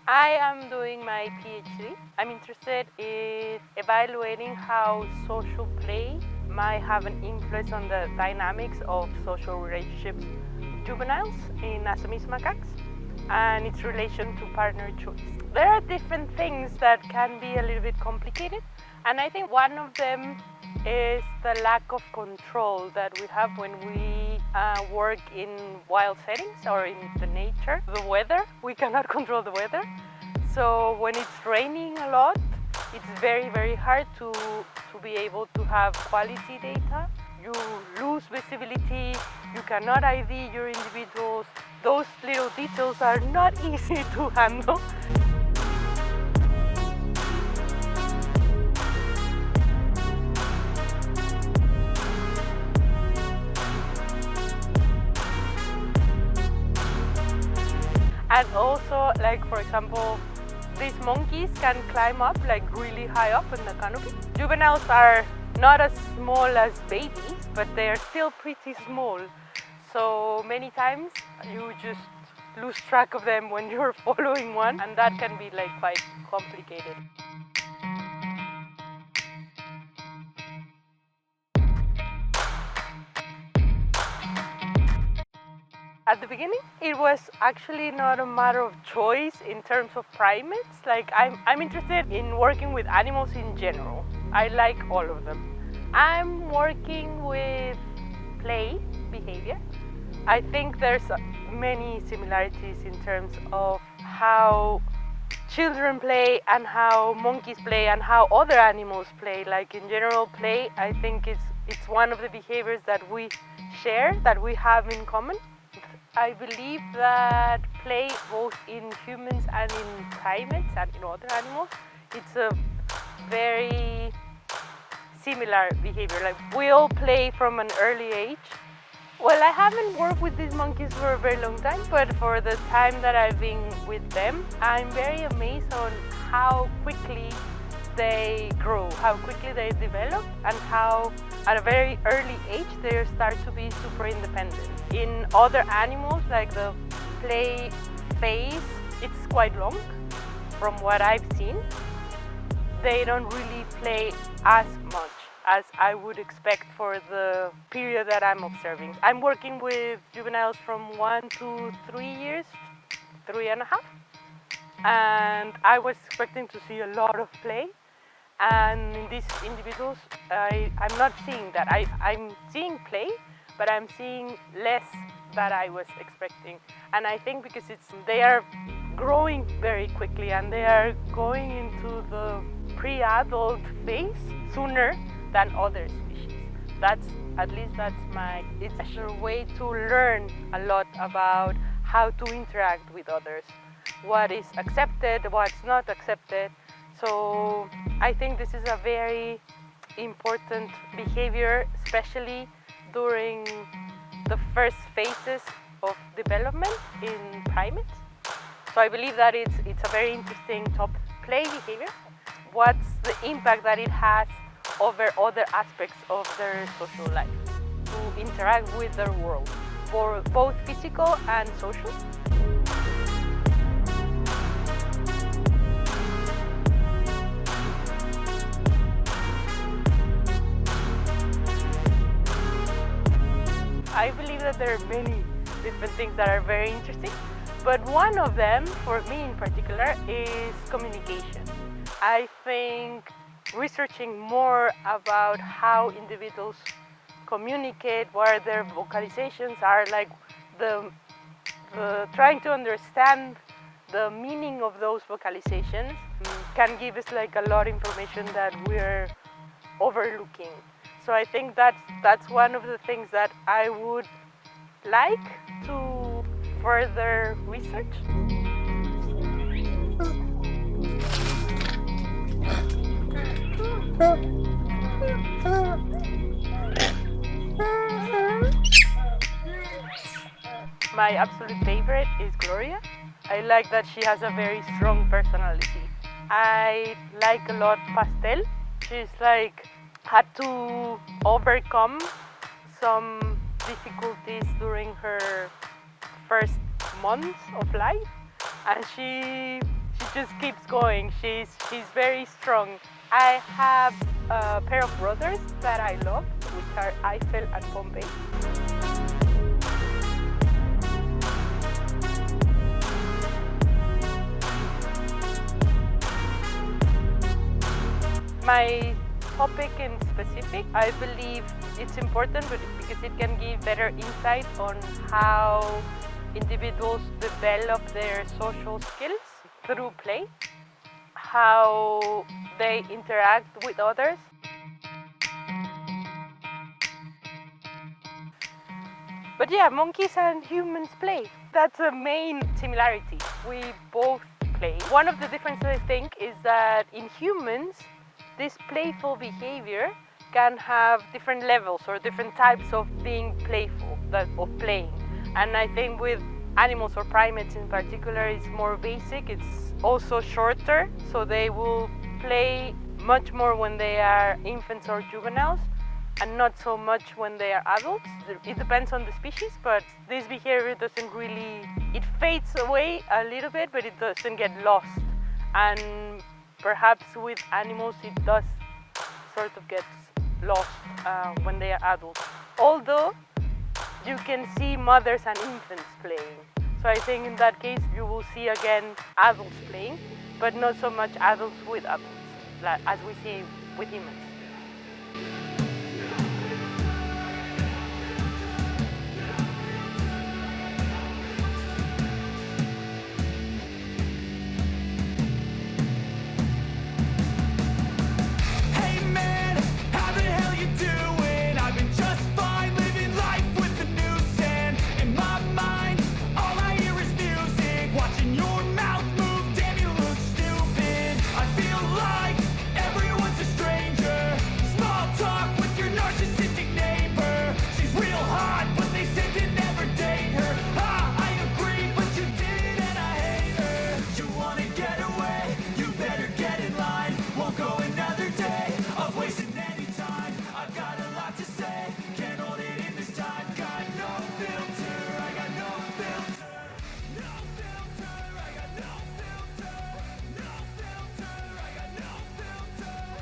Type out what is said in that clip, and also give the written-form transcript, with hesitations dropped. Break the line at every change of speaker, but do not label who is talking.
I am doing my PhD. I'm interested in evaluating how social play might have an influence on the dynamics of social relationships with juveniles in assamese macaques and its relation to partner choice. There are different things that can be a little bit complicated, and I think one of them is the lack of control that we have when we work in wild settings or in the nature. The weather, we cannot control the weather. So when it's raining a lot, it's very hard to be able to have quality data. You lose visibility, you cannot ID your individuals. Those little details are not easy to handle. And also, like for example, these monkeys can climb up like really high up in the canopy. Juveniles are not as small as babies, but they are still pretty small. So many times you just lose track of them when you're following one, and that can be like quite complicated. At the beginning, it was actually not a matter of choice in terms of primates. Like I'm interested in working with animals in general. I like all of them. I'm working with play behavior. I think there's many similarities in terms of how children play and how monkeys play and how other animals play. Like in general, play, I think it's one of the behaviors that we share, that we have in common. I believe that play, both in humans and in primates and in other animals, it's a very similar behavior. Like we all play from an early age. Well, I haven't worked with these monkeys for a very long time, but for the time that I've been with them, I'm very amazed on how quickly they grow, how quickly they develop, and how at a very early age they start to be super independent. In other animals, like the play phase, it's quite long from what I've seen. They don't really play as much as I would expect for the period that I'm observing. I'm working with juveniles from 1 to 3 years, 3.5, and I was expecting to see a lot of play. And in these individuals, I'm not seeing that. I'm seeing play, but I'm seeing less than I was expecting. And I think because they are growing very quickly and they are going into the pre-adult phase sooner than other species. At least that's it's a way to learn a lot about how to interact with others, what is accepted, what's not accepted. So I think this is a very important behavior, especially during the first phases of development in primates. So I believe that it's a very interesting top play behavior. What's the impact that it has over other aspects of their social life to interact with their world, for both physical and social? I believe that there are many different things that are very interesting, but one of them, for me in particular, is communication. I think researching more about how individuals communicate, what their vocalizations are, like the trying to understand the meaning of those vocalizations can give us like a lot of information that we're overlooking. So I think that's one of the things that I would like to further research. My absolute favorite is Gloria. I like that she has a very strong personality. I like a lot Pastel. She's like had to overcome some difficulties during her first months of life, and She just keeps going. She's very strong. I have a pair of brothers that I love, which are Eiffel and Pompey. My topic in specific, I believe it's important because it can give better insight on how individuals develop their social skills through play, how they interact with others. But yeah, monkeys and humans play. That's a main similarity. We both play. One of the differences I think is that in humans, this playful behavior can have different levels or different types of being playful, of playing. And I think with animals or primates in particular, it's more basic. It's also shorter, so they will play much more when they are infants or juveniles, and not so much when they are adults. It depends on the species, but this behavior doesn't really, it fades away a little bit, but it doesn't get lost. And perhaps with animals it does sort of get lost when they are adults. Although you can see mothers and infants playing. So I think in that case you will see again adults playing, but not so much adults with adults, as we see with humans.